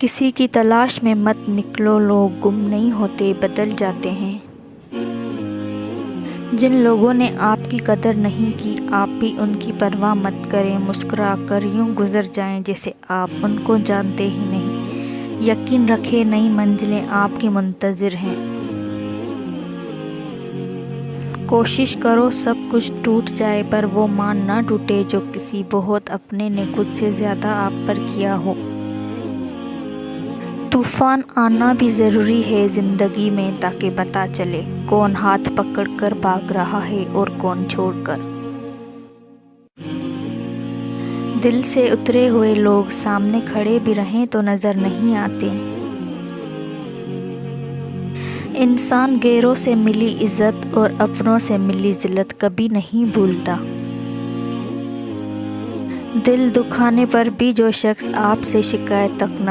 کسی کی تلاش میں مت نکلو، لوگ گم نہیں ہوتے، بدل جاتے ہیں۔ جن لوگوں نے آپ کی قدر نہیں کی، آپ بھی ان کی پرواہ مت کریں، مسکرا کر یوں گزر جائیں جیسے آپ ان کو جانتے ہی نہیں۔ یقین رکھیں، نئی منزلیں آپ کی منتظر ہیں۔ کوشش کرو سب کچھ ٹوٹ جائے پر وہ مان نہ ٹوٹے جو کسی بہت اپنے نے خود سے زیادہ آپ پر کیا ہو۔ طوفان آنا بھی ضروری ہے زندگی میں تاکہ پتہ چلے کون ہاتھ پکڑ کر بھاگ رہا ہے اور کون چھوڑ کر۔ دل سے اترے ہوئے لوگ سامنے کھڑے بھی رہیں تو نظر نہیں آتے۔ انسان غیروں سے ملی عزت اور اپنوں سے ملی ذلت کبھی نہیں بھولتا۔ دل دکھانے پر بھی جو شخص آپ سے شکایت تک نہ